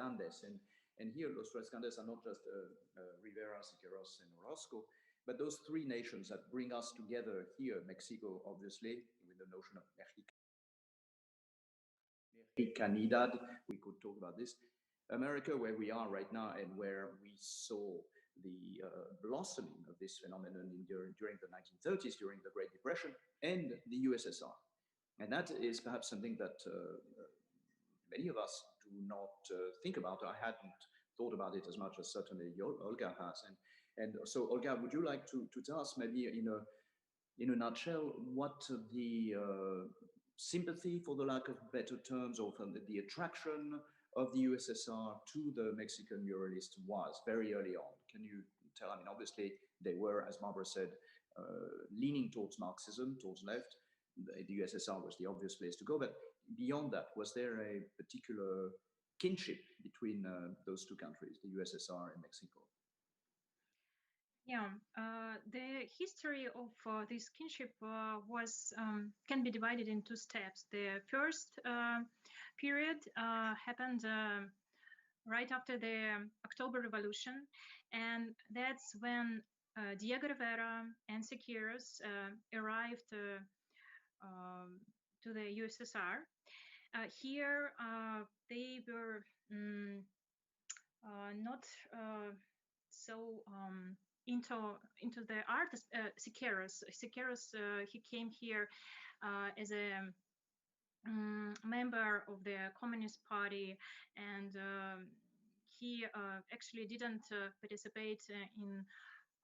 Grandes. And here, Los Tres Grandes are not just Rivera, Siqueiros, and Orozco, but those three nations that bring us together here, Mexico, obviously, with the notion of Mexicanidad, we could talk about this. America, where we are right now, and where we saw the blossoming of this phenomenon during the 1930s, during the Great Depression, and the USSR. And that is perhaps something that many of us do not think about. I hadn't thought about it as much as certainly Olga has. And so, Olga, would you like to tell us maybe in a nutshell what the sympathy, for the lack of better terms, or from the attraction of the USSR to the Mexican muralists was very early on? Can you tell? I mean, obviously they were, as Barbara said, leaning towards Marxism, towards left. The USSR was the obvious place to go, but beyond that, was there a particular kinship between those two countries, the USSR and Mexico? Yeah, the history of this kinship can be divided in two steps. The first period happened right after the October Revolution, and that's when Diego Rivera and Siqueiros arrived to the USSR. Here they were not so into the art. Siqueiros he came here as a member of the Communist Party, and he actually didn't participate in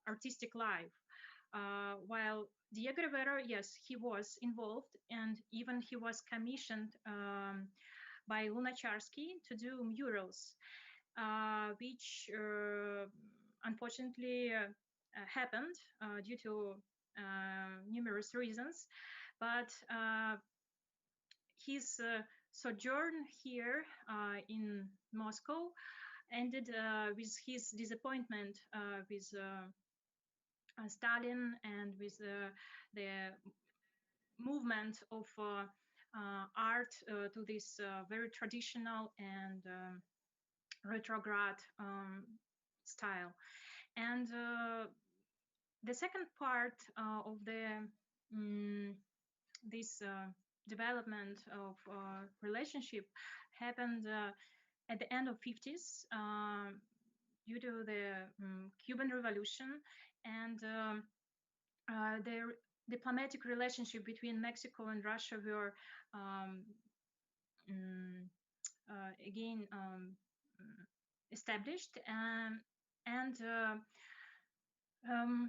artistic life. While Diego Rivera, yes, he was involved, and even he was commissioned by Lunacharsky to do murals, which unfortunately happened due to numerous reasons. But his sojourn here in Moscow ended with his disappointment with Stalin and with the movement of art to this very traditional and retrograde style. And the second part of this development of relationship happened at the end of 50s due to the Cuban Revolution, and the diplomatic relationship between Mexico and Russia were again established, and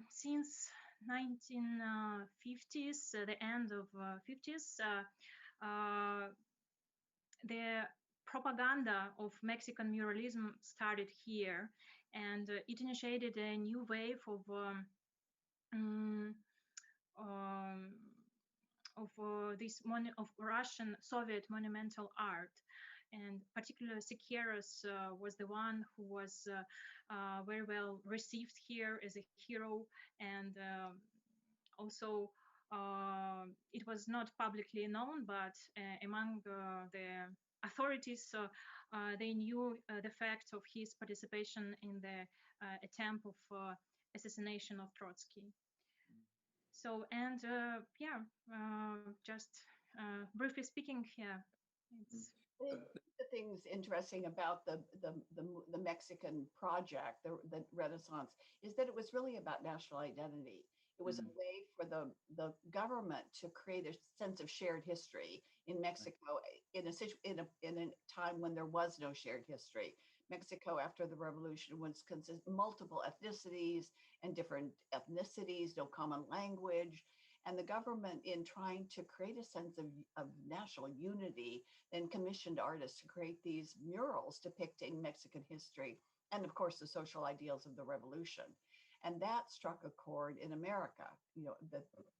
since 1950s, the end of 50s, the propaganda of Mexican muralism started here, and it initiated a new wave of Russian Soviet monumental art. And particularly Siqueiros was the one who was very well received here as a hero, and also it was not publicly known, but among the authorities, they knew the fact of his participation in the attempt of assassination of Trotsky. So, and yeah, just briefly speaking, yeah, it's. One of the things interesting about the Mexican project, the Renaissance, is that it was really about national identity. It was a way for the government to create a sense of shared history in Mexico in a time when there was no shared history. Mexico, after the revolution, was multiple ethnicities and different ethnicities, no common language. And the government, in trying to create a sense of national unity, then commissioned artists to create these murals depicting Mexican history and, of course, the social ideals of the revolution. And that struck a chord in America. You know,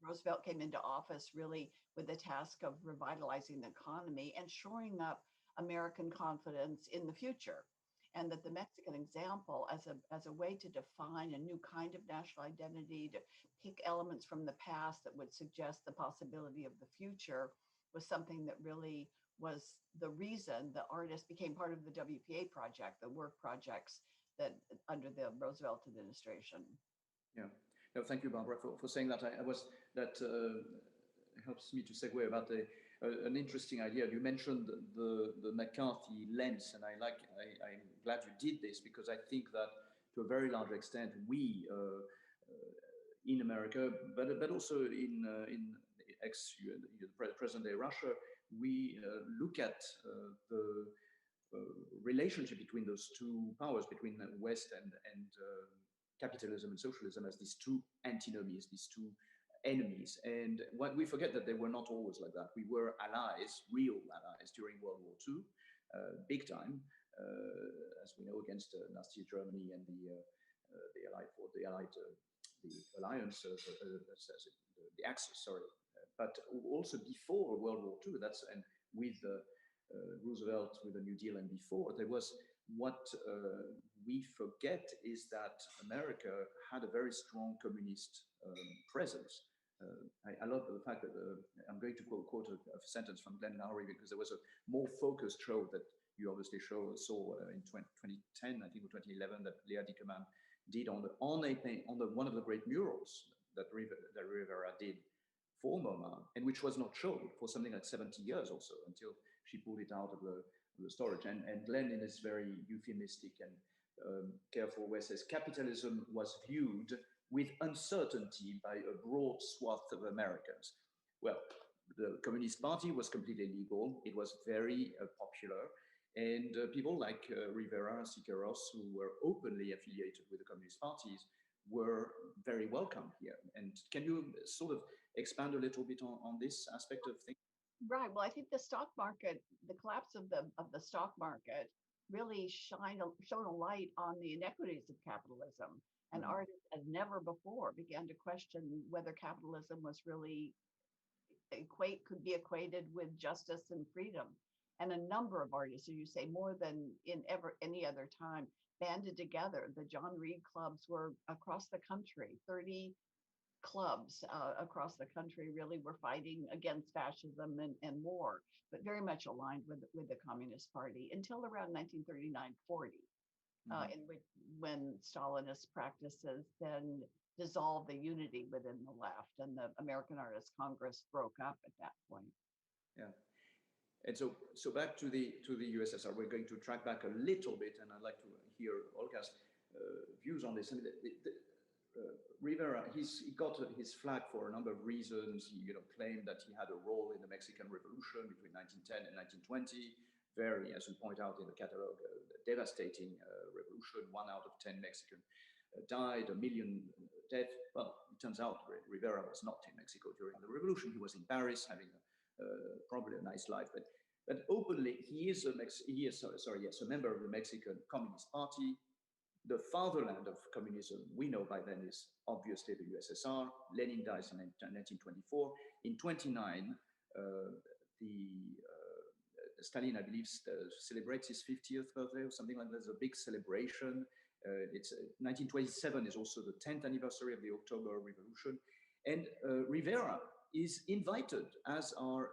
Roosevelt came into office really with the task of revitalizing the economy and shoring up American confidence in the future. And that the Mexican example as a way to define a new kind of national identity, to pick elements from the past that would suggest the possibility of the future, was something that really was the reason the artist became part of the WPA project, the work projects that under the Roosevelt administration. Yeah. No, thank you, Barbara, for saying that. That helps me to segue about an interesting idea. You mentioned the McCarthy lens, and I'm glad you did this, because I think that to a very large extent we in America, but also in present-day Russia, we look at the relationship between those two powers, between the West and capitalism and socialism, as these two antinomies, these two enemies. And what we forget that they were not always like that. We were allies, real allies, during World War II, big time, as we know, against Nazi Germany and the alliance, the Axis, sorry. But also before World War II, and with Roosevelt, with the New Deal, and before, there was what we forget is that America had a very strong communist presence. I love the fact that I'm going to quote a sentence from Glenn Lowry, because there was a more focused show that you obviously saw in 2010, I think, or 2011, that Leah Dickerman did on one of the great murals that Rivera did for MoMA, and which was not shown for something like 70 years or so, until she pulled it out of the storage. And Glenn, in this very euphemistic and careful way, says capitalism was viewed with uncertainty by a broad swath of Americans. Well, the Communist Party was completely legal. It was very popular. And people like Rivera, Siqueiros, who were openly affiliated with the Communist parties, were very welcome here. And can you sort of expand a little bit on this aspect of things? Right. Well, I think the stock market, the collapse of the stock market, really shone a light on the inequities of capitalism. And artists, as never before, began to question whether capitalism was really could be equated with justice and freedom. And a number of artists, as you say, more than in any other time, banded together. The John Reed clubs were across the country. 30 clubs across the country really were fighting against fascism and more, but very much aligned with the Communist Party until around 1939-40, in which, when Stalinist practices then dissolved the unity within the left, and the American Artists Congress broke up at that point. Yeah. And so back to the USSR, we're going to track back a little bit, and I'd like to hear Olga's views on this. I mean, Rivera, he got his flag for a number of reasons. He claimed that he had a role in the Mexican Revolution between 1910 and 1920. Very, as we point out in the catalog, devastating revolution. 1 out of 10 Mexicans died, 1 million dead. Well, it turns out Rivera was not in Mexico during the revolution. He was in Paris having probably a nice life, but openly he is a member of the Mexican Communist Party. The fatherland of communism, we know by then, is obviously the USSR. Lenin dies in 1924. In 29, Stalin, I believe, celebrates his 50th birthday or something like that. There's a big celebration. 1927 is also the 10th anniversary of the October Revolution. And Rivera is invited, as are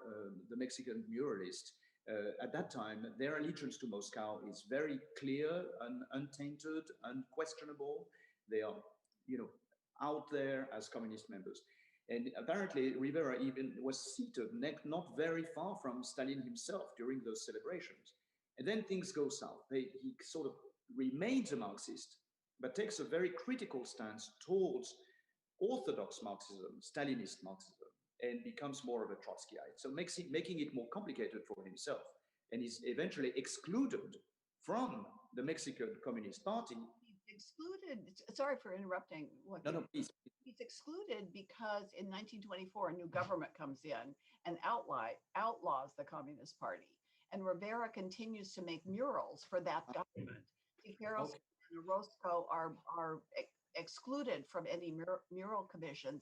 the Mexican muralists. At that time, their allegiance to Moscow is very clear and untainted, unquestionable. They are, out there as communist members. And apparently, Rivera even was seated not very far from Stalin himself during those celebrations. And then things go south. He sort of remains a Marxist, but takes a very critical stance towards orthodox Marxism, Stalinist Marxism, and becomes more of a Trotskyite. So making it more complicated for himself, and is eventually excluded from the Mexican Communist Party. He's excluded, sorry for interrupting. No, please. He's excluded because in 1924, a new government comes in and outlaws the Communist Party. And Rivera continues to make murals for that government. Siqueiros and Orozco are excluded from any mural commissions.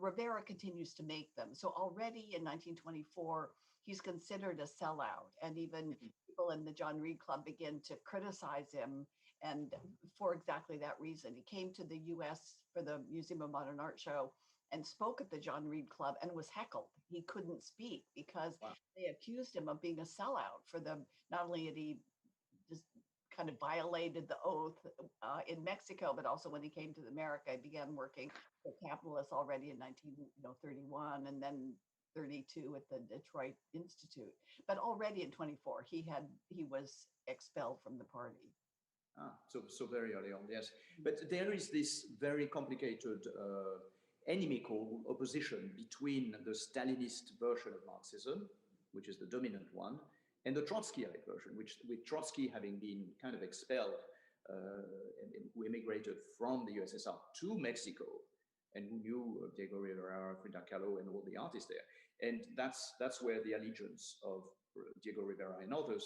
Rivera continues to make them. So already in 1924, he's considered a sellout. And even people in the John Reed Club begin to criticize him, and for exactly that reason. He came to the US for the Museum of Modern Art show and spoke at the John Reed Club and was heckled. He couldn't speak because Wow. they accused him of being a sellout for them. Not only had he just kind of violated the oath in Mexico, but also when he came to America, he began working for capitalists already in 1931, and then 32 at the Detroit Institute. But already in 24, he was expelled from the party. So very early on, yes. But there is this very complicated inimical opposition between the Stalinist version of Marxism, which is the dominant one, and the Trotskyite version, which with Trotsky having been kind of expelled, who immigrated from the USSR to Mexico, and who knew Diego Rivera, Frida Kahlo, and all the artists there. And that's where the allegiance of Diego Rivera and others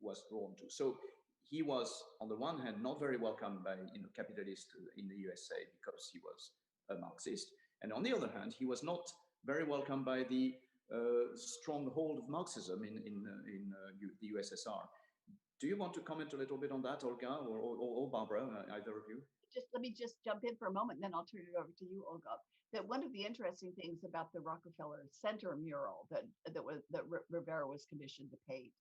was drawn to. So he was, on the one hand, not very welcomed by capitalists in the USA because he was a Marxist. And on the other hand, he was not very welcomed by the stronghold of Marxism in the USSR. Do you want to comment a little bit on that, Olga, or Barbara, either of you? Let me just jump in for a moment, and then I'll turn it over to you, Olga. That one of the interesting things about the Rockefeller Center mural that Rivera was commissioned to paint.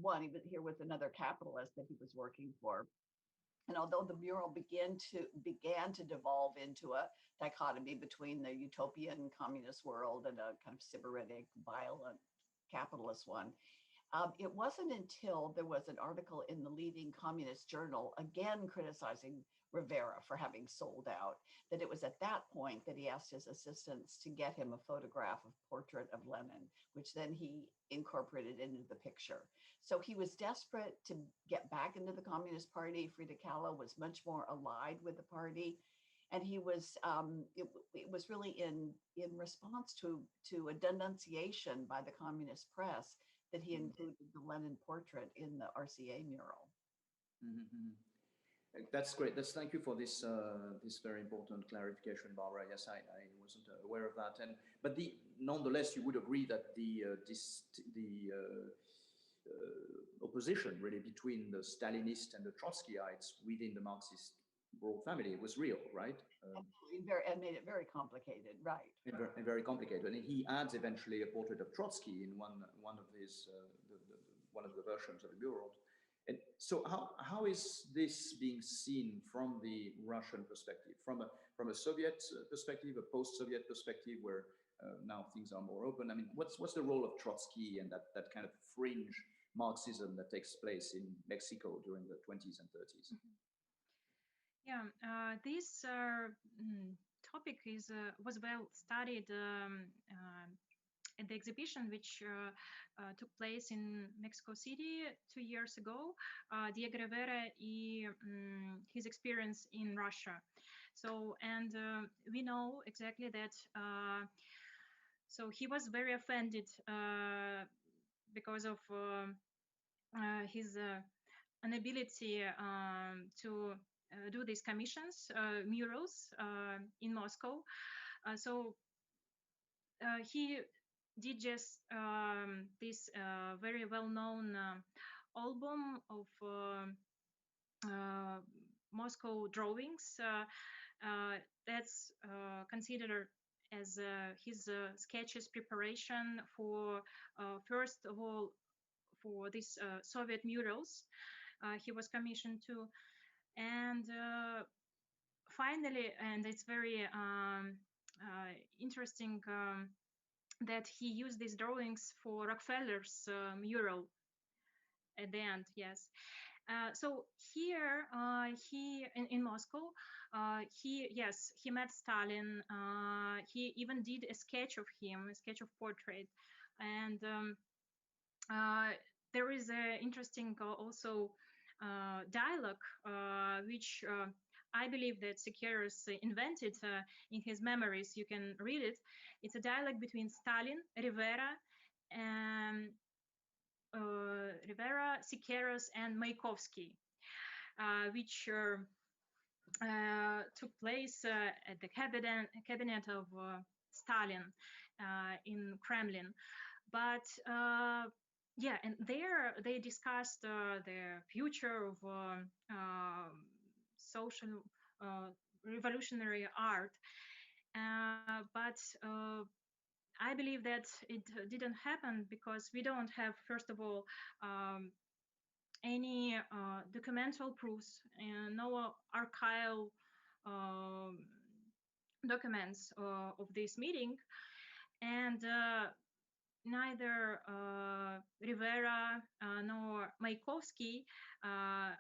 One, he was here with another capitalist that he was working for. And although the mural began to devolve into a dichotomy between the utopian communist world and a kind of sybaritic, violent capitalist one, it wasn't until there was an article in the leading communist journal, again criticizing Rivera for having sold out, that it was at that point that he asked his assistants to get him a photograph of portrait of Lenin, which then he incorporated into the picture. So he was desperate to get back into the Communist Party. Frida Kahlo was much more allied with the party. And he was, it was really in response to a denunciation by the communist press that he included the Lenin portrait in the RCA mural. Mm-hmm. That's great. Thank you for this this very important clarification, Barbara. Yes, I wasn't aware of that. But nonetheless, you would agree that the opposition really between the Stalinists and the Trotskyites within the Marxist world family was real, right? Absolutely, and made it very complicated, right? And very complicated. And he adds eventually a portrait of Trotsky in one of his one of the versions of the mural. And so how is this being seen from the Russian perspective, from a Soviet perspective, a post-Soviet perspective, where now things are more open? I mean, what's the role of Trotsky and that kind of fringe Marxism that takes place in Mexico during the 20s and 30s? Mm-hmm. Yeah, this topic was well studied at the exhibition which took place in Mexico City 2 years ago, Diego Rivera his experience in Russia. So, and we know exactly that, so he was very offended because of his inability to do these commissions, murals in Moscow. So he did just this very well-known album of Moscow drawings. That's considered as his sketches preparation for, first of all, for these Soviet murals he was commissioned to. And finally, and it's very interesting that he used these drawings for Rockefeller's mural at the end, yes. So here, he in Moscow, he met Stalin. He even did a sketch of him, a sketch of portrait, and there is an interesting also dialogue, which I believe that Sequeiros invented in his memories. You can read it. It's a dialogue between Stalin, Rivera, and Sequeiros, and Mayakovsky, which took place at the cabinet of Stalin in Kremlin. But yeah, and there they discussed the future of social revolutionary art. But I believe that it didn't happen because we don't have, first of all, any documental proofs and no archival um, documents of this meeting, and neither Rivera nor Mayakovsky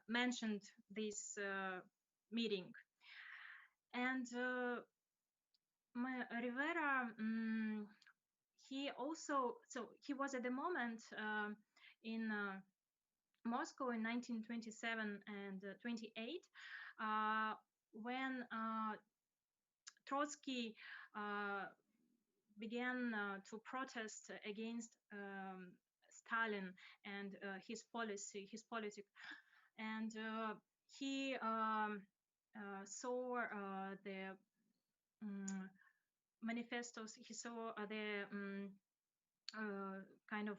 mentioned this meeting. And Rivera, he also, so he was at the moment in Moscow in 1927 and 28, when Trotsky began to protest against Stalin and his policy, his politic, and he saw the manifestos. He saw the kind of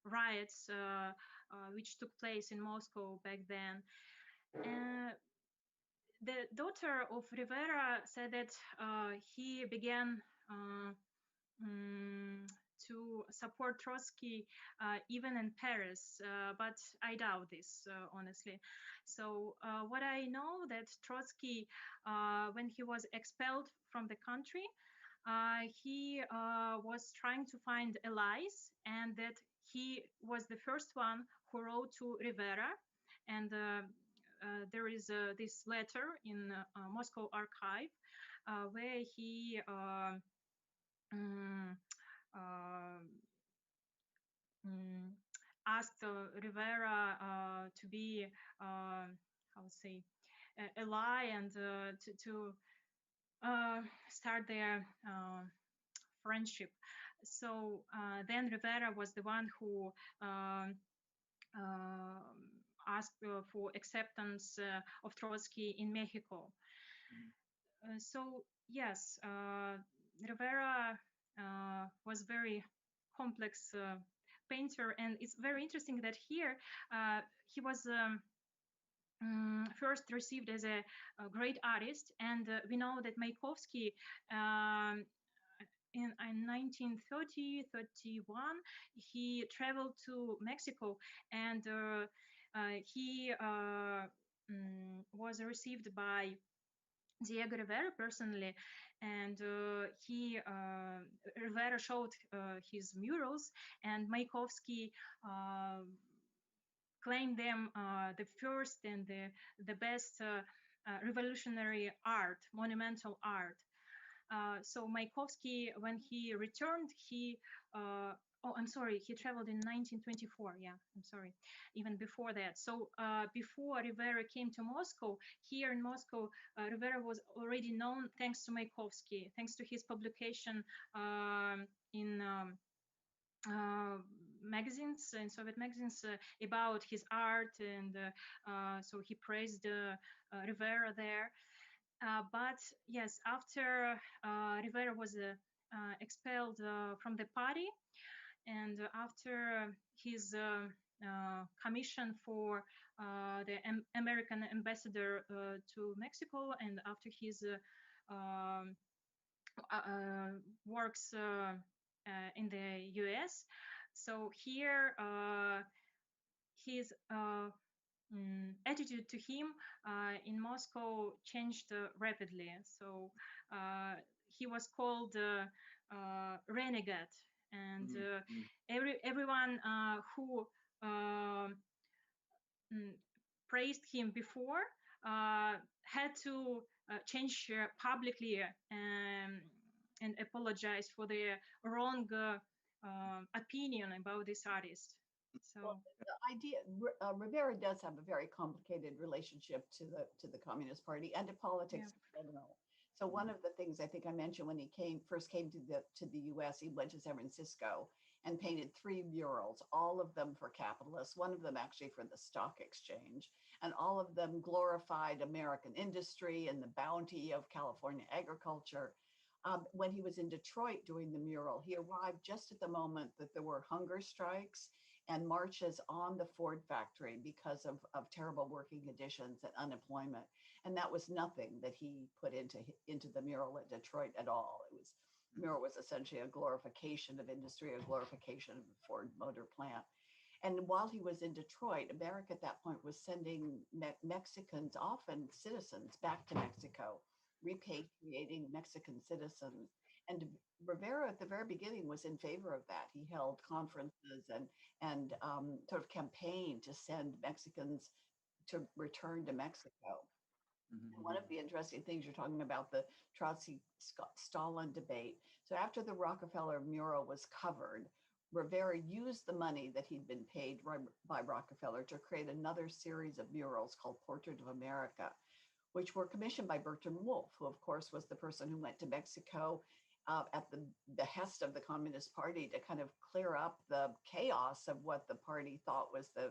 riots which took place in Moscow back then. The daughter of Rivera said that he began to support Trotsky even in Paris, but I doubt this, honestly. So what I know that Trotsky, when he was expelled from the country, he was trying to find allies, and that he was the first one who wrote to Rivera. And there is this letter in Moscow archive where he asked Rivera to be, how to say, ally, and to start their friendship. So then Rivera was the one who asked for acceptance of Trotsky in Mexico. So yes, Rivera was very complex painter, and it's very interesting that here he was first received as a great artist, and we know that Mayakovsky in 1930, 31, he traveled to Mexico, and he was received by Diego Rivera personally, and Rivera showed his murals, and Mayakovsky claimed them the first and the best revolutionary art, monumental art. So Mayakovsky, when he returned, he I'm sorry, he traveled in 1924. Yeah, I'm sorry, even before that. So before Rivera came to Moscow, here in Moscow, Rivera was already known thanks to Mayakovsky, thanks to his publication in magazines, in Soviet magazines, about his art, and so he praised Rivera there. But yes, after Rivera was expelled from the party, and after his commission for the American ambassador to Mexico, and after his works in the US, so here his attitude to him in Moscow changed rapidly. So he was called renegade, and everyone who praised him before had to change publicly and apologize for their wrong opinion about this artist. So well, the idea, Rivera does have a very complicated relationship to the Communist Party and to politics in general. So one of the things I think I mentioned when he first came to the U.S., he went to San Francisco and painted 3 murals, all of them for capitalists, one of them actually for the stock exchange, and all of them glorified American industry and the bounty of California agriculture. When he was in Detroit doing the mural, he arrived just at the moment that there were hunger strikes and marches on the Ford factory because of terrible working conditions and unemployment. And that was nothing that he put into the mural at Detroit at all. Mural was essentially a glorification of industry, a glorification of the Ford Motor Plant. And while he was in Detroit, America at that point was sending Mexicans, often citizens, back to Mexico, repatriating Mexican citizens. And Rivera at the very beginning was in favor of that. He held conferences and sort of campaigned to send Mexicans to return to Mexico. And one of the interesting things you're talking about, the Trotsky-Stalin debate. So after the Rockefeller mural was covered, Rivera used the money that he'd been paid by Rockefeller to create another series of murals called Portrait of America, which were commissioned by Bertrand Wolff, who of course was the person who went to Mexico at the behest of the Communist Party to kind of clear up the chaos of what the party thought was the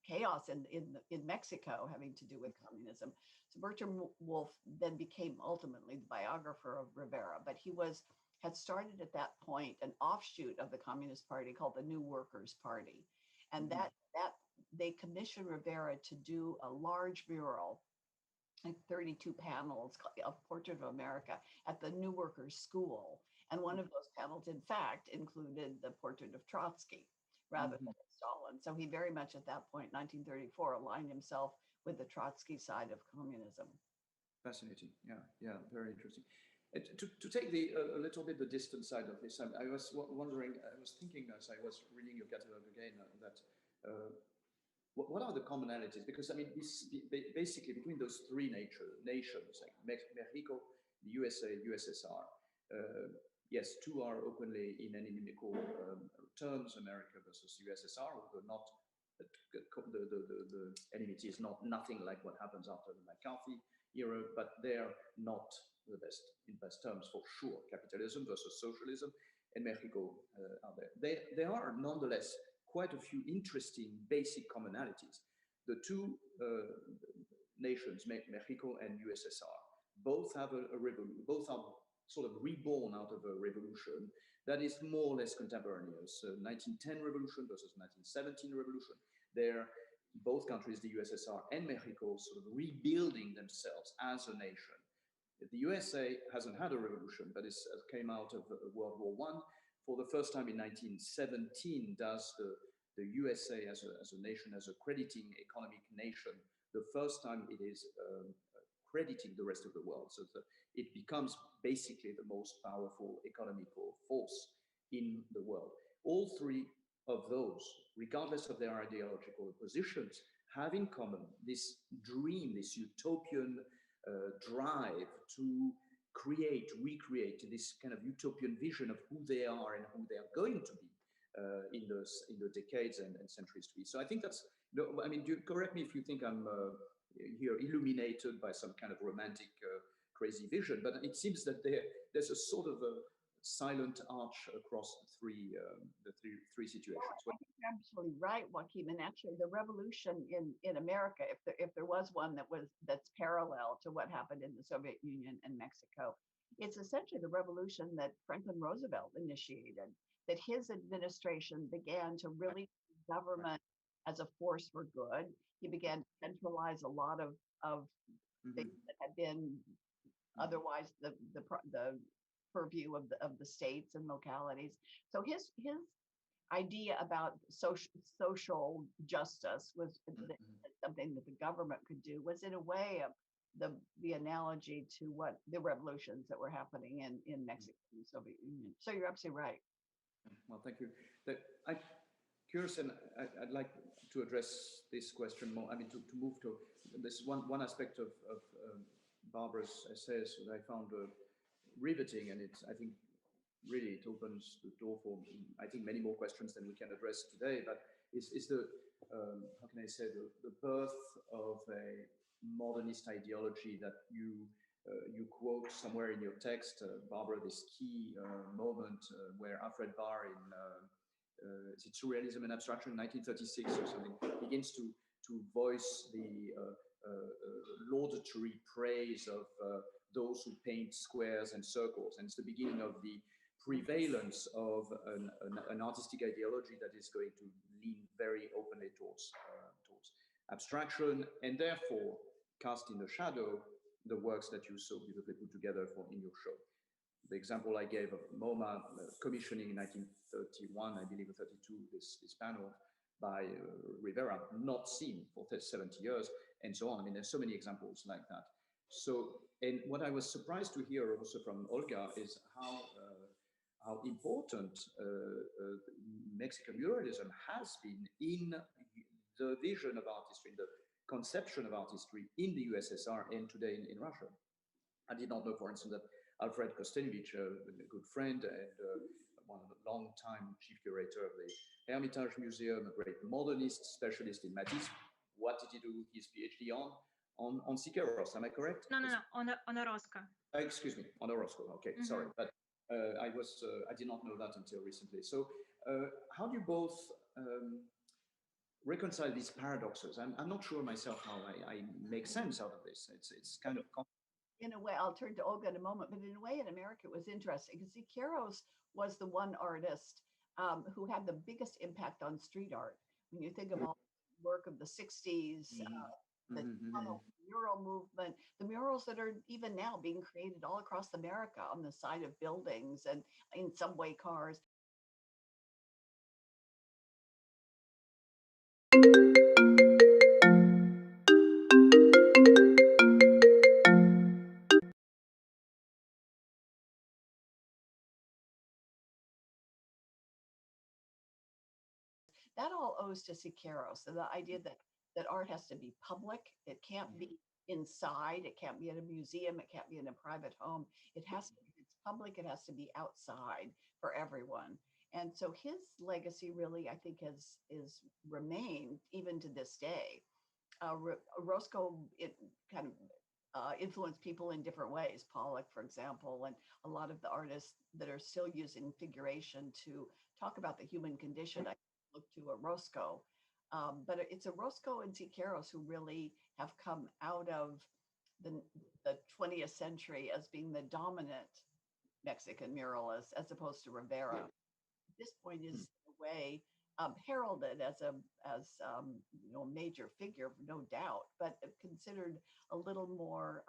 chaos in Mexico having to do with communism. So Bertrand Wolff then became ultimately the biographer of Rivera, but he had started at that point an offshoot of the Communist Party called the New Workers' Party. And that they commissioned Rivera to do a large mural, like 32 panels of Portrait of America at the New Workers' School. And one of those panels, in fact, included the portrait of Trotsky rather than Stalin. So he very much at that point, 1934, aligned himself with the Trotsky side of communism. Fascinating. Yeah, very interesting. To take a little bit the distant side of this, I was wondering, I was thinking as I was reading your catalog again that what are the commonalities? Because I mean, basically between those three nations, like Mexico, the USA, USSR, yes, two are openly in inimical terms, America versus USSR, although not the enmity is nothing like what happens after the McCarthy era, but they're not the best in best terms for sure. Capitalism versus socialism, and Mexico are there. There are nonetheless quite a few interesting basic commonalities. The two nations, Mexico and USSR, both have a revolution. Both are sort of reborn out of a revolution that is more or less contemporaneous. 1910 revolution versus 1917 revolution. They're both countries, the USSR and Mexico, sort of rebuilding themselves as a nation. The USA hasn't had a revolution, but it came out of World War I. For the first time in 1917, does the USA as a nation, as a crediting economic nation, the first time it is crediting the rest of the world. So it becomes basically the most powerful economical force in the world. All three of those, regardless of their ideological positions, have in common this dream, this utopian drive to recreate this kind of utopian vision of who they are and who they are going to be in the decades and centuries to be. So I think that's, I mean, correct me if you think I'm here illuminated by some kind of romantic crazy vision, but it seems that there's a sort of a silent arch across the three situations. Well, I think you're absolutely right, Joaquin. And actually, the revolution in America, if there was one that's parallel to what happened in the Soviet Union and Mexico, it's essentially the revolution that Franklin Roosevelt initiated. That his administration began to really use government as a force for good. He began to centralize a lot of things that had been otherwise the purview of the states and localities. So his idea about social justice was something that the government could do, was in a way the analogy to what the revolutions that were happening in Mexico and the Soviet Union. So you're absolutely right. Well, thank you. I'm curious, and I'd like to address this question more. I mean, to move to this one aspect of Barbara's essays that I found riveting, and I think really it opens the door for, I think, many more questions than we can address today. But is the how can I say, the birth of a modernist ideology that you quote somewhere in your text, Barbara, this key moment where Alfred Barr in is it Surrealism and Abstraction, 1936 or something, begins to voice the laudatory praise of those who paint squares and circles, and it's the beginning of the prevalence of an artistic ideology that is going to lean very openly towards abstraction, and therefore cast in the shadow the works that you so beautifully put together in your show. The example I gave of MoMA commissioning in 1931, I believe, or 32, this panel by Rivera, not seen for 70 years, and so on. I mean, there's so many examples like that. So, and what I was surprised to hear also from Olga is how important Mexican muralism has been in the vision of art history, in the conception of art history in the USSR and today in Russia. I did not know, for instance, that Alfred Kostenevich, a good friend and one long-time chief curator of the Hermitage Museum, a great modernist specialist in Matisse. What did he do his PhD on Siqueiros? Am I correct? No, on Orozco. Excuse me, on Orozco. Okay, sorry, but I did not know that until recently. So, how do you both reconcile these paradoxes? I'm not sure myself how I make sense out of this. It's kind of in a way, I'll turn to Olga in a moment, but in a way in America it was interesting because Siqueiros was the one artist who had the biggest impact on street art. When you think of all the work of the 60s, the mural movement, the murals that are even now being created all across America on the side of buildings and in subway cars. That all owes to Siqueiros. So the idea that art has to be public, it can't be inside, it can't be at a museum, it can't be in a private home. It has to be, it's public, it has to be outside for everyone. And so his legacy really, I think, is remained even to this day. Roscoe, it kind of influenced people in different ways. Pollock, for example, and a lot of the artists that are still using figuration to talk about the human condition. I look to a Roscoe, but it's a Roscoe and Siqueiros who really have come out of the 20th century as being the dominant Mexican muralist, as opposed to Rivera. At this point, is in a way heralded as a major figure, no doubt, but considered a little more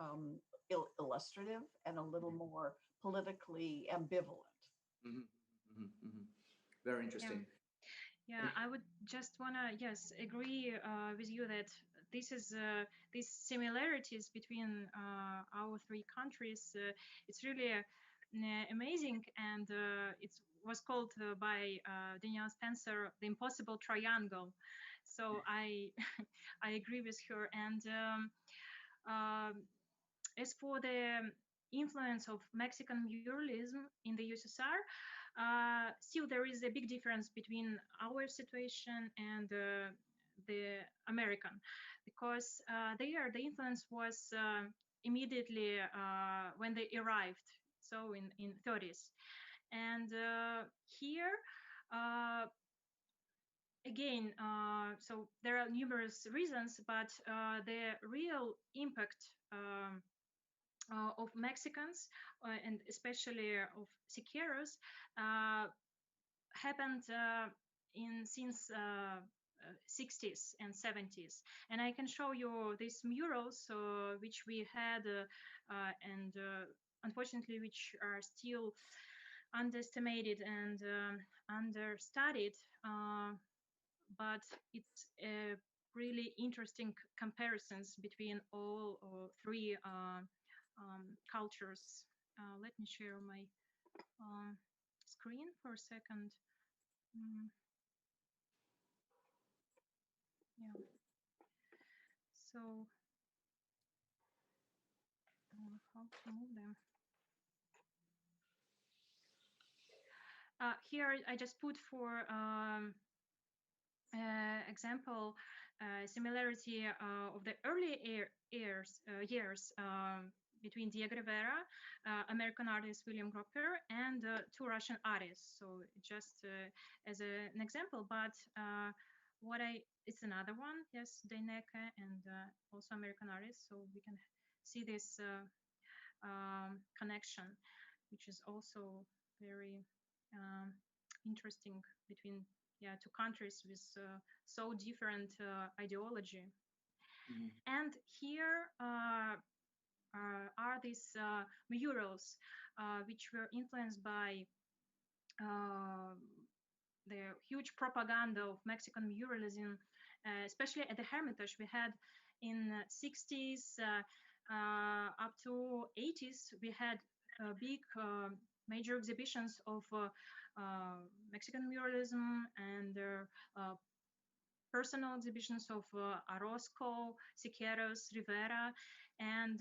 illustrative and a little more politically ambivalent. Very interesting. Yeah, I would just wanna agree with you that this is these similarities between our three countries. It's really amazing, and it was called by Danielle Spencer the impossible triangle. So I I agree with her. And as for the influence of Mexican muralism in the USSR, still there is a big difference between our situation and the American, because there the influence was immediately when they arrived, so in 30s, and here again, so there are numerous reasons, but the real impact of Mexicans and especially of Siqueiros happened since 60s and 70s, and I can show you these murals which we had and unfortunately which are still underestimated and understudied, but it's really interesting comparisons between all three cultures. Let me share my screen for a second. Yeah. So how to move them? Here I just put for example similarity of the early years between Diego Rivera, American artist William Gropius, and two Russian artists. So just as an example, but it's another one, yes, Deineke, and also American artist. So we can see this connection, which is also very interesting between yeah, two countries with so different ideology. Mhm. And here are these murals which were influenced by uh, the huge propaganda of Mexican muralism, especially at the Hermitage. We had in 60s up to 80s, we had big major exhibitions of Mexican muralism and personal exhibitions of Orozco, Siqueiros, Rivera, and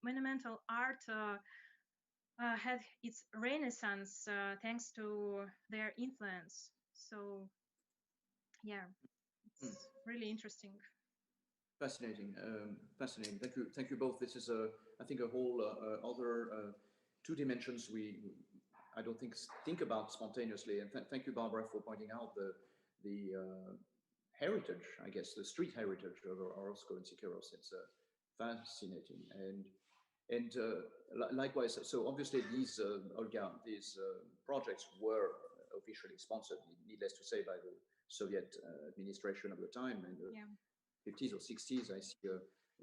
monumental art had its renaissance thanks to their influence. So yeah, Mm. it's really interesting. Fascinating, fascinating. Thank you both. This is I think, a whole other two dimensions I don't think about spontaneously. And thank you, Barbara, for pointing out the heritage, I guess, the street heritage of Orozco and Siqueiros. It's fascinating, and likewise. So obviously, these Olga, these projects were officially sponsored, needless to say, by the Soviet administration of the time, and Yeah. 50s or 60s. I see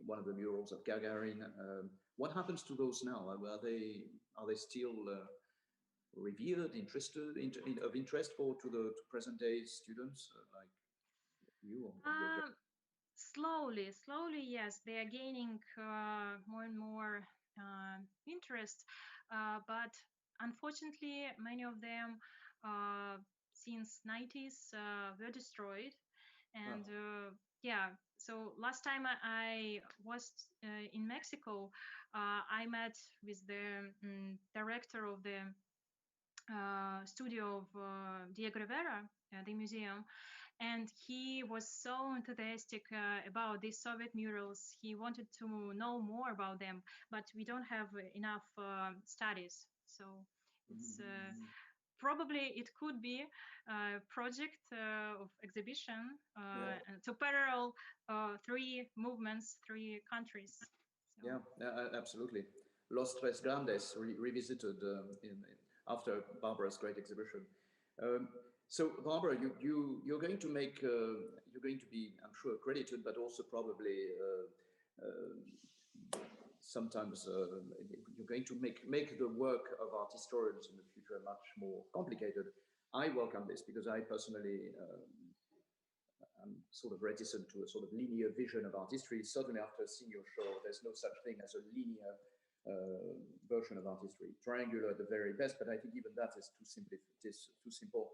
one of the murals of Gagarin. What happens to those now? Are they still revered, of interest to present day students like you or your Slowly, yes, they are gaining more and more interest, but unfortunately, many of them since 90s were destroyed, and yeah. So last time I was in Mexico, I met with the director of the studio of Diego Rivera, the museum, and he was so enthusiastic about these Soviet murals. He wanted to know more about them, but we don't have enough studies. So it's probably it could be a project of exhibition and to parallel three movements, three countries. So. Yeah, absolutely. Los Tres Grandes revisited after Barbara's great exhibition. So Barbara, you're going to make you're going to be, I'm sure, credited, but also probably sometimes you're going to make the work of art historians in the future much more complicated. I welcome this because I personally I'm sort of reticent to a sort of linear vision of art history. Certainly, after seeing your show, there's no such thing as a linear version of art history. Triangular at the very best, but I think even that is too simple. It is too simple.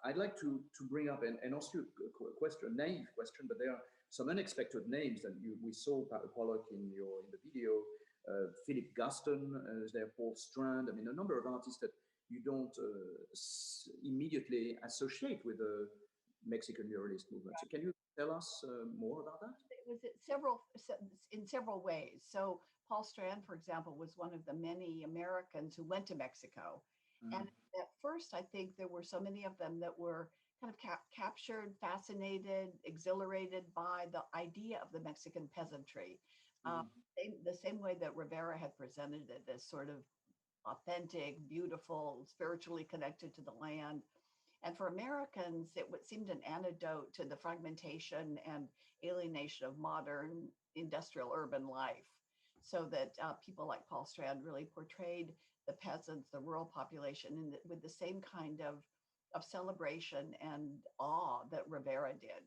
I'd like to bring up and ask you a question, a naive question, but there are some unexpected names that we saw Pollock in the video. Philip Gaston is there, Paul Strand. I mean, a number of artists that you don't immediately associate with the Mexican muralist movement. So can you tell us more about that? It was in several ways. So Paul Strand, for example, was one of the many Americans who went to Mexico. And at first, I think there were so many of them that were kind of captured, fascinated, exhilarated by the idea of the Mexican peasantry. The same way that Rivera had presented it as sort of authentic, beautiful, spiritually connected to the land. And for Americans, it seemed an antidote to the fragmentation and alienation of modern industrial urban life. So that people like Paul Strand really portrayed the peasants, the rural population, with the same kind of celebration and awe that Rivera did.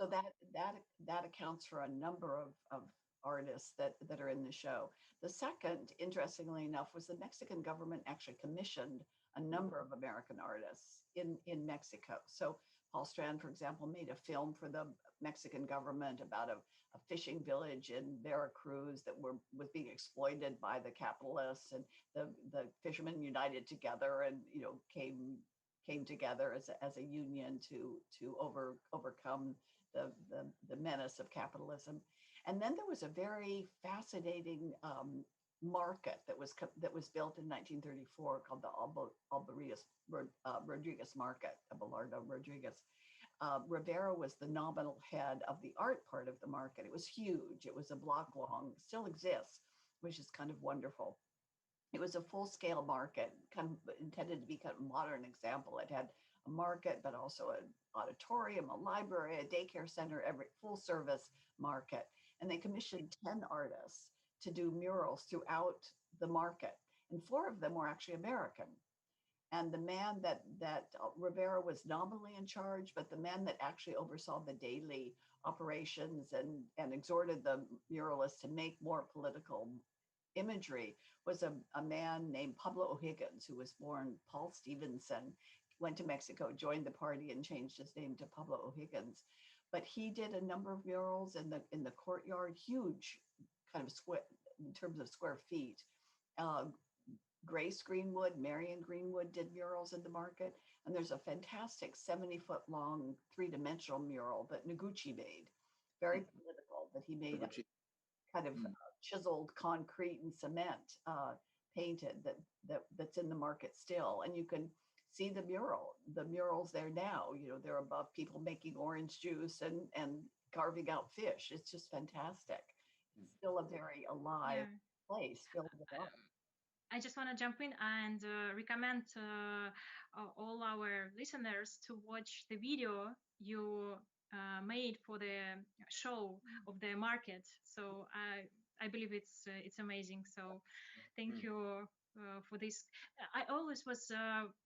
So that accounts for a number of artists that are in the show. The second, interestingly enough, was the Mexican government actually commissioned a number of American artists in Mexico. So Paul Strand, for example, made a film for the Mexican government about a fishing village in Veracruz that was being exploited by the capitalists, and the fishermen united together and came together as a union to overcome the menace of capitalism. And then there was a very fascinating market that was built in 1934 called the Rodriguez Market, Abelardo Rodriguez. Rivera was the nominal head of the art part of the market. It was huge. It was a block long, still exists, which is kind of wonderful. It was a full-scale market, kind of intended to be kind of a modern example. It had a market, but also an auditorium, a library, a daycare center, every full service market. And they commissioned 10 artists to do murals throughout the market. And 4 of them were actually American. And the man that Rivera was nominally in charge, but the man that actually oversaw the daily operations and exhorted the muralists to make more political imagery was a man named Pablo O'Higgins, who was born Paul Stevenson, went to Mexico, joined the party, and changed his name to Pablo O'Higgins. But he did a number of murals in the courtyard, huge kind of square in terms of square feet. Uh, Grace Greenwood, Marion Greenwood did murals in the market. And there's a fantastic 70-foot long 3-dimensional mural that Noguchi made, very political, that he made kind of chiseled concrete and cement painted that's in the market still. And you can see the murals there now. You know, they're above people making orange juice and carving out fish. It's just fantastic. It's still a very alive place filled with art. I just want to jump in and recommend all our listeners to watch the video you made for the show of the market. So I believe it's amazing. So thank you for this. I always was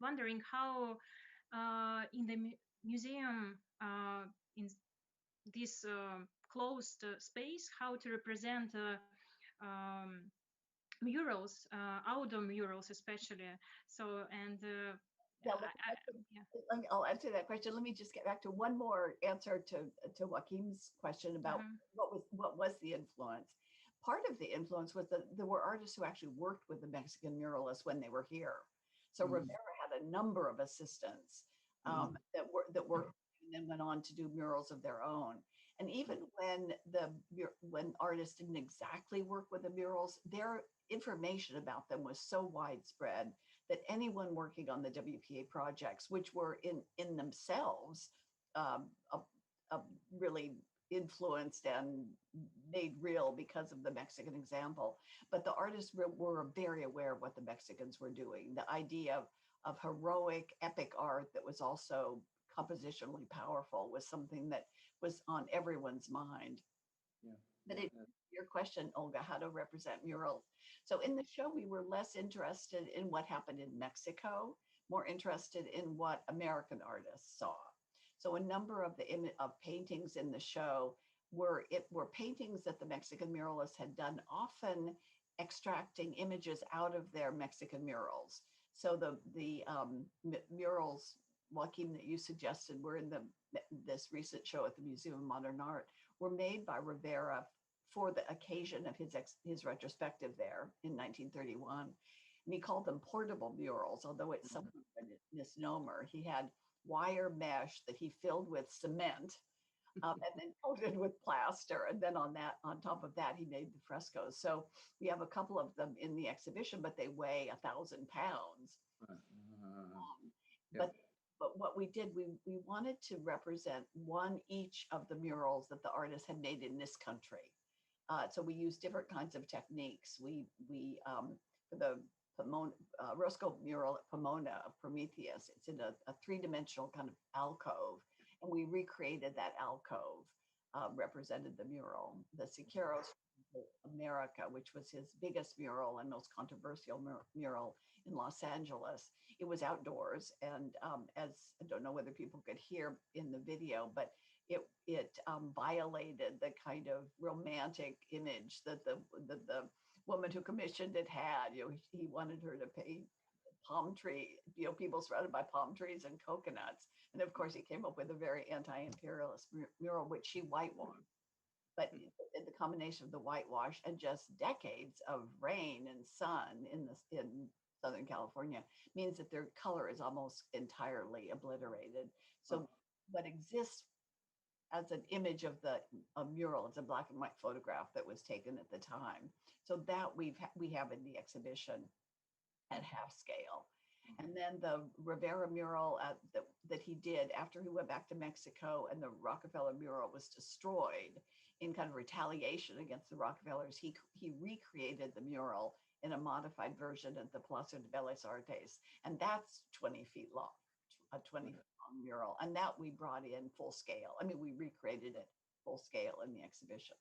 wondering how in the museum in this closed space, how to represent murals, outdoor murals especially. So, and I'll answer that question. Let me just get back to one more answer to Joaquim's question about what was the influence. Part of the influence was that there were artists who actually worked with the Mexican muralists when they were here. So Rivera had a number of assistants that worked and then went on to do murals of their own. And even when artists didn't exactly work with the murals, their information about them was so widespread that anyone working on the WPA projects, which were in themselves really influenced and made real because of the Mexican example, but the artists were very aware of what the Mexicans were doing. The idea of heroic, epic art that was also compositionally powerful was something that was on everyone's mind. But your question, Olga, how to represent murals. So in the show, we were less interested in what happened in Mexico, more interested in what American artists saw. So a number of the paintings in the show were paintings that the Mexican muralists had done, often extracting images out of their Mexican murals. So the murals, Joaquim, that you suggested were in this recent show at the Museum of Modern Art were made by Rivera for the occasion of his retrospective there in 1931. And he called them portable murals, although it's somewhat of a misnomer. He had wire mesh that he filled with cement and then coated with plaster. And then on top of that, he made the frescoes. So we have a couple of them in the exhibition, but they weigh 1,000 pounds. But what we did, we wanted to represent one each of the murals that the artist had made in this country. So we used different kinds of techniques. We for the Roscoe mural at Pomona of Prometheus, it's in a 3-dimensional kind of alcove, and we recreated that alcove, represented the mural. The Siqueiros America, which was his biggest mural and most controversial mural in Los Angeles. It was outdoors, and as I don't know whether people could hear in the video, but it violated the kind of romantic image that the woman who commissioned it had. You know, he wanted her to paint palm tree, you know, people surrounded by palm trees and coconuts. And of course, he came up with a very anti-imperialist mural, which he whitewashed. But the combination of the whitewash and just decades of rain and sun in Southern California means that their color is almost entirely obliterated. So what exists as an image of a mural, it's a black and white photograph that was taken at the time. So that we have in the exhibition at half scale. And then the Rivera mural that he did after he went back to Mexico and the Rockefeller mural was destroyed in kind of retaliation against the Rockefellers, he recreated the mural in a modified version at the Plaza de Bellas Artes. And that's 20 feet long, a 20 feet long mural. And that we brought in full scale. I mean, we recreated it full scale in the exhibition.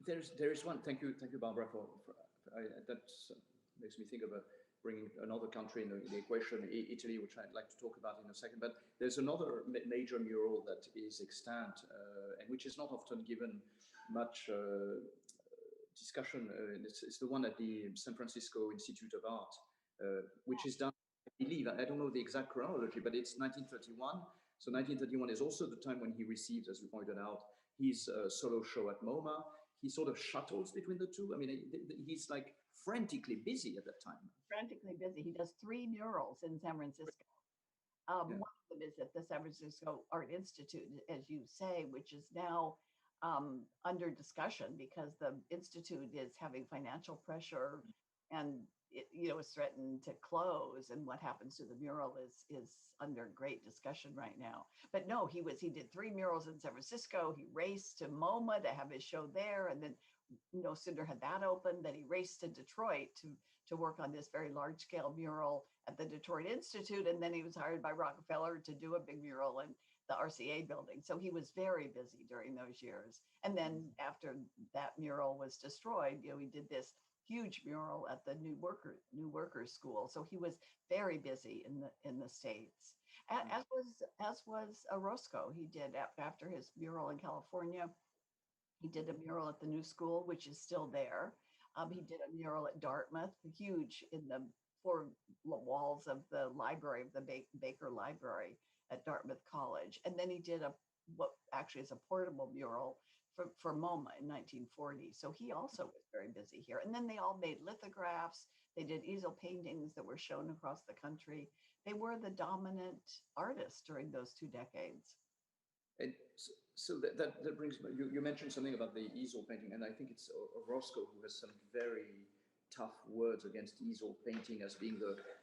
There is one. Thank you, Barbara, that makes me think of bringing another country in the equation, Italy, which I'd like to talk about in a second. But there's another major mural that is extant and which is not often given much discussion. It's the one at the San Francisco Institute of Art, which is done, I believe, I don't know the exact chronology, but it's 1931. So 1931 is also the time when he receives, as you pointed out, his solo show at MoMA. He sort of shuttles between the two. I mean, he's like frantically busy at that time. Frantically busy. He does 3 murals in San Francisco. One of them is at the San Francisco Art Institute, as you say, which is now under discussion because the institute is having financial pressure and it, is threatened to close, and what happens to the mural is under great discussion right now. But no, he did 3 murals in San Francisco. He raced to MoMA to have his show there, and then no sooner had that opened than he raced to Detroit to work on this very large scale mural at the Detroit Institute, and then he was hired by Rockefeller to do a big mural in the RCA building. So he was very busy during those years. And then after that mural was destroyed, he did this huge mural at the New Workers School. So he was very busy in the States. As was Orozco. He did, after his mural in California, he did a mural at the New School, which is still there. He did a mural at Dartmouth, huge, in the 4 walls of the library, of the Baker Library at Dartmouth College. And then he did what actually is a portable mural for MoMA in 1940. So he also was very busy here. And then they all made lithographs. They did easel paintings that were shown across the country. They were the dominant artists during those 2 decades. And so that brings me, you mentioned something about the easel painting, and I think it's Orozco who has some very tough words against easel painting as being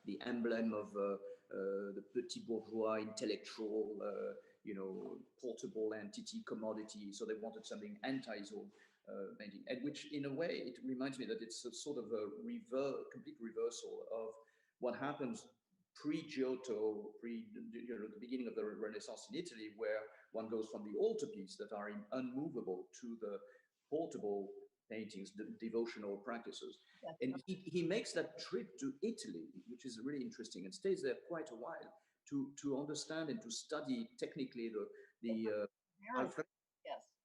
the emblem of the petit bourgeois intellectual, portable entity commodity. So they wanted something anti-easel painting, and which in a way, it reminds me that it's a sort of a complete reversal of what happens pre-Giotto, the beginning of the Renaissance in Italy, where one goes from the altarpiece that are unmovable to the portable paintings, the devotional practices. And he makes that trip to Italy, which is really interesting, and stays there quite a while to understand and to study technically the yes,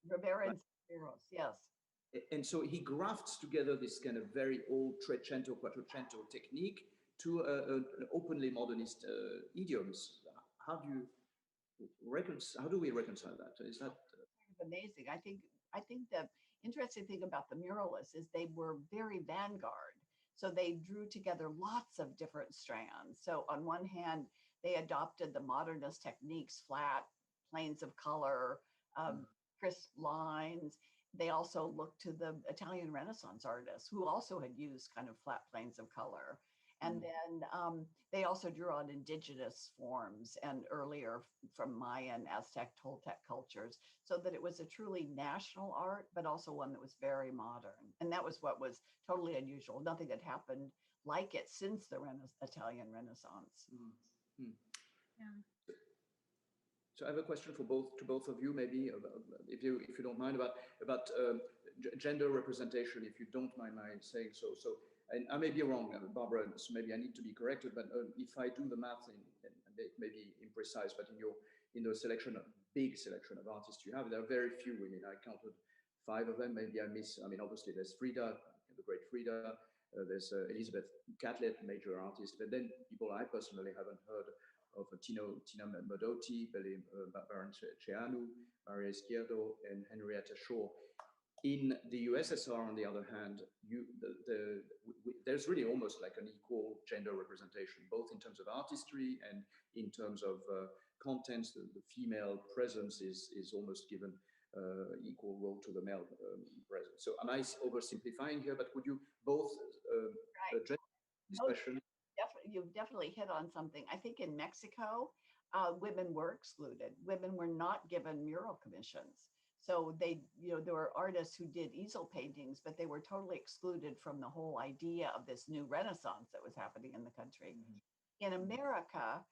Rivera and Cisneros, yes. And so he grafts together this kind of very old Trecento, Quattrocento technique to an openly modernist idioms. How do we reconcile that? Is that amazing? I think the interesting thing about the muralists is they were very vanguard. So they drew together lots of different strands. So on one hand, they adopted the modernist techniques, flat planes of color, crisp lines. They also looked to the Italian Renaissance artists who also had used kind of flat planes of color. And then they also drew on indigenous forms and earlier from Mayan, Aztec, Toltec cultures, so that it was a truly national art, but also one that was very modern. And that was what was totally unusual. Nothing had happened like it since the Italian Renaissance. Yeah. So I have a question to both of you, maybe, if you don't mind, about gender representation, if you don't mind my saying so. And I may be wrong, Barbara, so maybe I need to be corrected, but if I do the math, and maybe imprecise, but in the big selection of artists you have, there are very few women. I counted 5 of them, maybe I miss, obviously there's Frida, the great Frida, there's Elizabeth Catlett, major artist, but then people I personally haven't heard of Tina Madotti, Baron Ceanu, Maria Izquierdo, and Henrietta Shaw. In the USSR, on the other hand, there's really almost like an equal gender representation, both in terms of artistry and in terms of contents. The female presence is almost given equal role to the male presence. So am I oversimplifying here? But would you both address this question? You've definitely hit on something. I think in Mexico, women were excluded. Women were not given mural commissions. So they, there were artists who did easel paintings, but they were totally excluded from the whole idea of this new renaissance that was happening in the country. In America,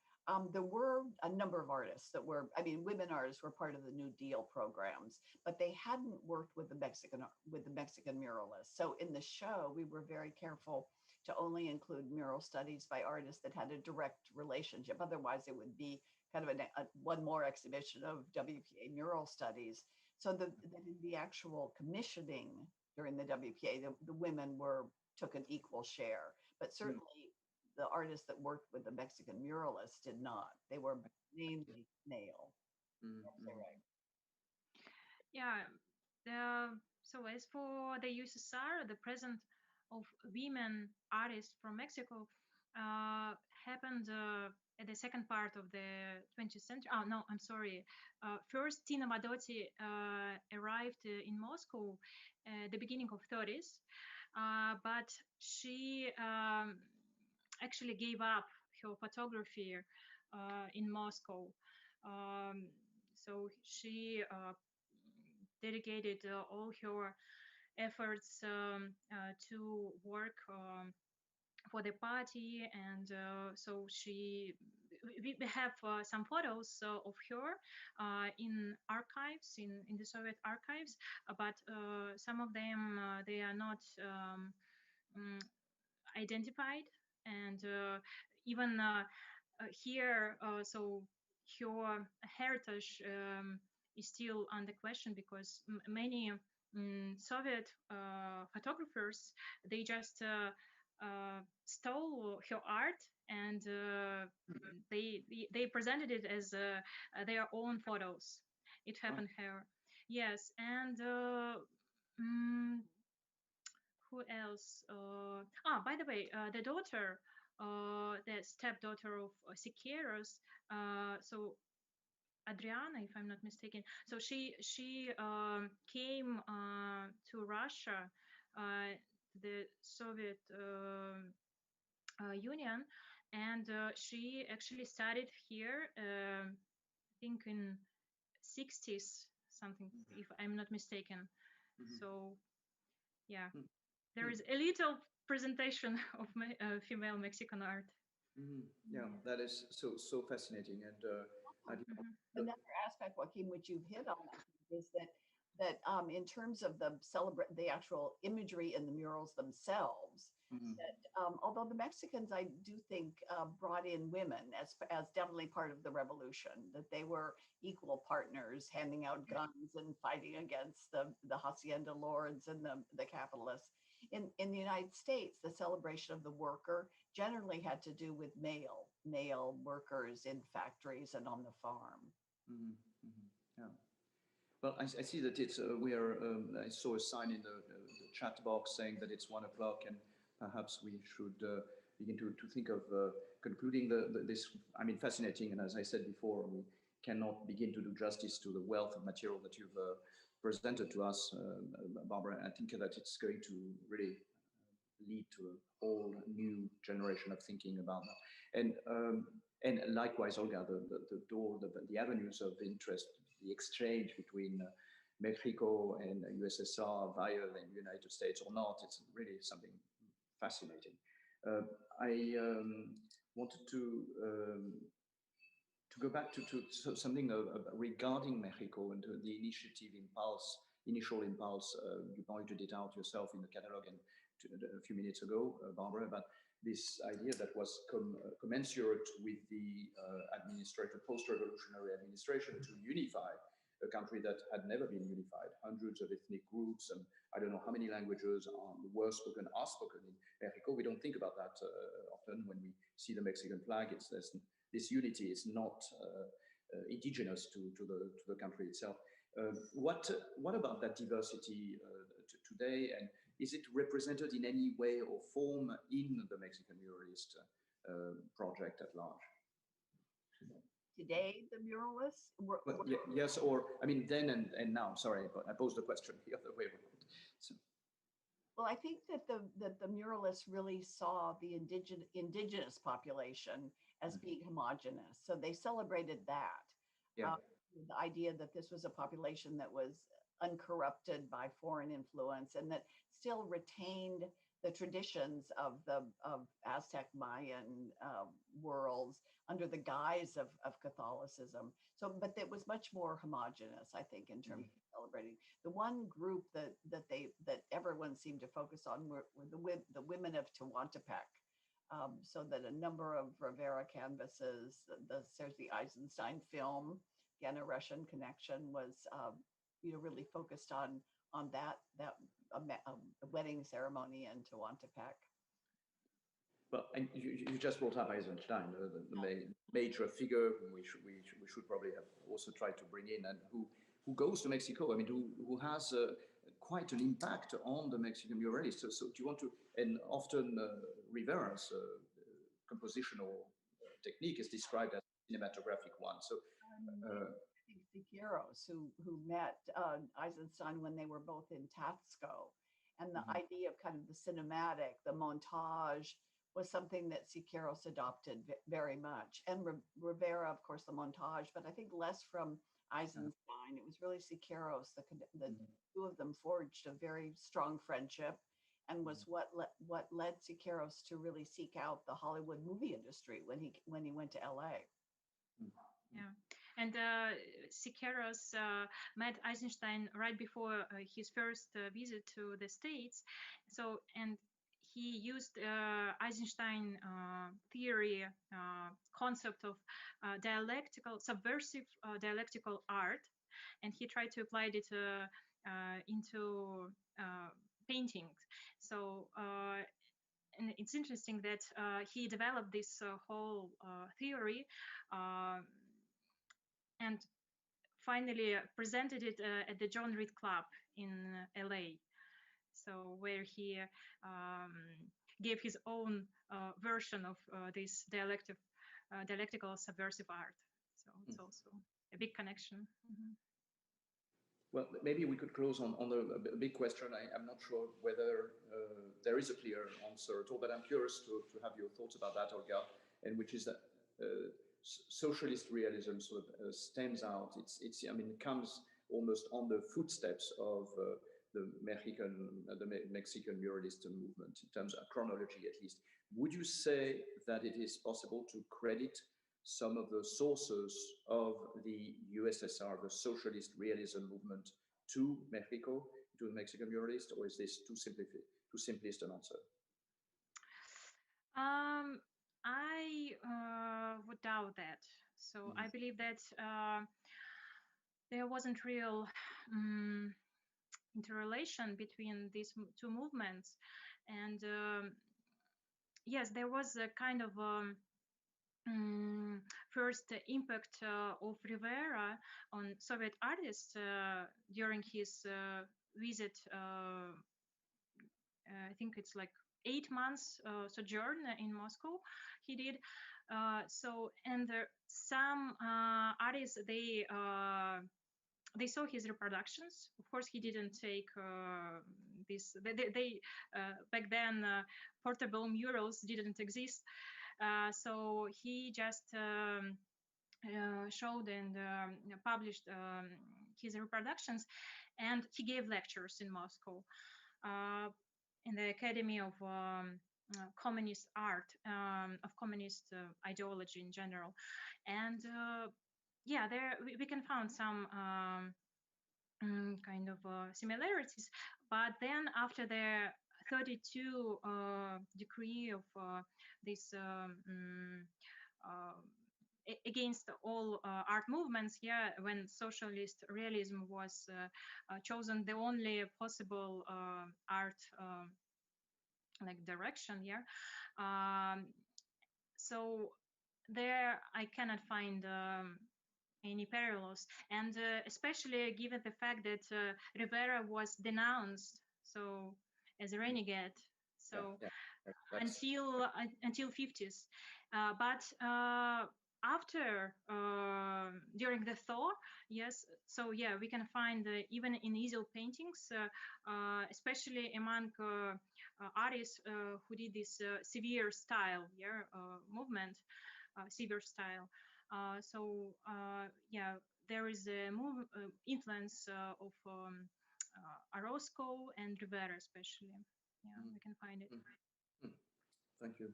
there were a number of artists that were, I mean, women artists were part of the New Deal programs, but they hadn't worked with the Mexican muralists. So in the show, we were very careful to only include mural studies by artists that had a direct relationship. Otherwise, it would be kind of one more exhibition of WPA mural studies. So that in the actual commissioning during the WPA, the women took an equal share, but certainly the artists that worked with the Mexican muralists did not. They were mainly male. Right. Yeah. So as for the USSR, the presence of women artists from Mexico happened at the second part of the 20th century. Oh, no, I'm sorry. First, Tina Madotti arrived in Moscow at the beginning of 30s, but she actually gave up her photography in Moscow. So she dedicated all her efforts to work for the party, and so we have some photos of her in archives, in the Soviet archives, but some of them they are not identified, and even here, so her heritage is still under question, because many Soviet photographers, they just stole her art, and they presented it as their own photos. It happened here, yes, and who else? By the way, the daughter, the stepdaughter of Siqueiros, so Adriana, if I'm not mistaken. So she came to Russia, the Soviet Union, and she actually studied here. I think in 60s something, if I'm not mistaken. So yeah, there is a little presentation of female Mexican art. Yeah, that is so fascinating. And another aspect, Joaquin, which you've hit on, I think, is that in terms of the actual imagery in the murals themselves, that although the Mexicans, I do think, brought in women as definitely part of the revolution, that they were equal partners, handing out guns and fighting against the hacienda lords and the capitalists. In the United States, the celebration of the worker generally had to do with male workers in factories and on the farm. Yeah. Well, I see that it's I saw a sign in the chat box saying that it's 1 o'clock, and perhaps we should begin to think of concluding this. I mean, fascinating, and as I said before, we cannot begin to do justice to the wealth of material that you've presented to us, Barbara. I think that it's going to really lead to a whole new generation of thinking about that. And likewise, Olga, the avenues of interest, the exchange between Mexico and USSR via the United States or not, it's really something fascinating. I wanted to go back to something regarding Mexico and the initial impulse. You pointed it out yourself in the catalog and a few minutes ago, Barbara, about this idea that was commensurate with the post-revolutionary administration to unify a country that had never been unified. Hundreds of ethnic groups, and I don't know how many languages were spoken in Mexico. We don't think about that often when we see the Mexican flag. This unity is not indigenous to the country itself. What about that diversity today, and is it represented in any way or form in the Mexican muralist project at large? Today, the muralists? Yes, or I mean then and now. Sorry, but I posed the question the other way around. So. Well, I think that the muralists really saw the indigenous population as being homogenous, so they celebrated that. Yeah. The idea that this was a population that was uncorrupted by foreign influence, and that still retained the traditions of the Aztec Mayan worlds under the guise of Catholicism. So, but it was much more homogenous, I think, in terms of celebrating. The one group that everyone seemed to focus on were the women of Tehuantepec. So that a number of Rivera canvases, there's the Eisenstein film, again, a Russian connection, was really focused on that wedding ceremony in Tehuantepec. Well, and you just brought up Eisenstein, the major figure whom we should probably have also tried to bring in, and who goes to Mexico. I mean, who has quite an impact on the Mexican muralists. So do you want to? And often Rivera's compositional technique is described as a cinematographic one. So. I think Siqueiros, who met Eisenstein when they were both in Taxco, and the idea of kind of the cinematic, the montage, was something that Siqueiros adopted very much. And Rivera, of course, the montage, but I think less from Eisenstein. It was really Siqueiros. The two of them forged a very strong friendship, and was what led Siqueiros to really seek out the Hollywood movie industry when he went to LA. Yeah. And Siqueiros met Eisenstein right before his first visit to the States. So, and he used Eisenstein theory concept of subversive dialectical art, and he tried to apply it into paintings. So. And it's interesting that he developed this whole theory and finally presented it at the John Reed Club in LA. So where he gave his own version of this dialectical subversive art. So it's also a big connection. Well, maybe we could close on a big question. I'm not sure whether there is a clear answer at all, but I'm curious to have your thoughts about that, Olga, and which is that socialist realism sort of stands out. It comes almost on the footsteps of the Mexican muralist movement in terms of chronology, at least. Would you say that it is possible to credit some of the sources of the USSR, the socialist realism movement, to Mexico, to the Mexican muralist, or is this too simplist an answer? I would doubt that. So I believe that there wasn't real interrelation between these two movements, and yes, there was a kind of first impact of Rivera on Soviet artists during his visit. I think it's like 8 months sojourn in Moscow he did. And some artists, they saw his reproductions. Of course, he didn't take this. They back then portable murals didn't exist. So he just showed and published his reproductions, and he gave lectures in Moscow in the Academy of Communist Art, of Communist ideology in general. And yeah, there we can find some kind of similarities. But then after the 32 decree of this against all art movements, when socialist realism was chosen, the only possible art like direction, so there I cannot find any parallels, and especially given the fact that Rivera was denounced as a renegade, until 50s, but after during the thaw, we can find even in easel paintings, especially among artists who did this severe style movement, severe style. there is a influence of Orozco and Rivera, especially. Yeah, we can find it. Thank you.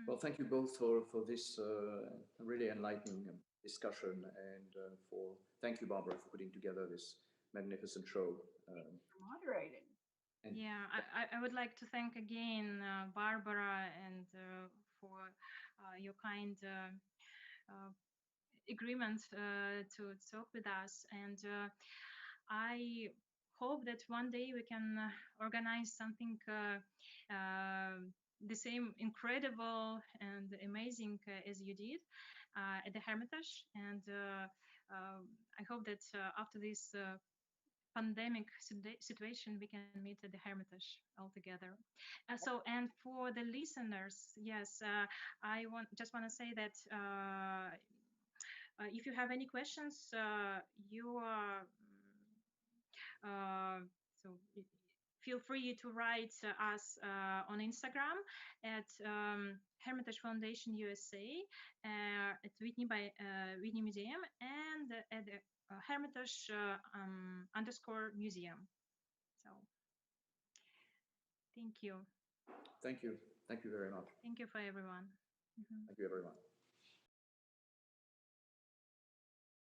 Well, thank you both for this really enlightening discussion, and thank you, Barbara, for putting together this magnificent show. Moderating. Yeah, I would like to thank again Barbara and for your kind agreement to talk with us. And I hope that one day we can organize something the same incredible and amazing as you did at the Hermitage. And I hope that after this pandemic situation, we can meet at the Hermitage all together. And for the listeners, yes, I just want to say that if you have any questions, you are so feel free to write us on Instagram at Hermitage Foundation USA, at Whitney Museum, and at the Hermitage _museum. So thank you. Thank you. Thank you very much. Thank you for everyone. Thank you, everyone.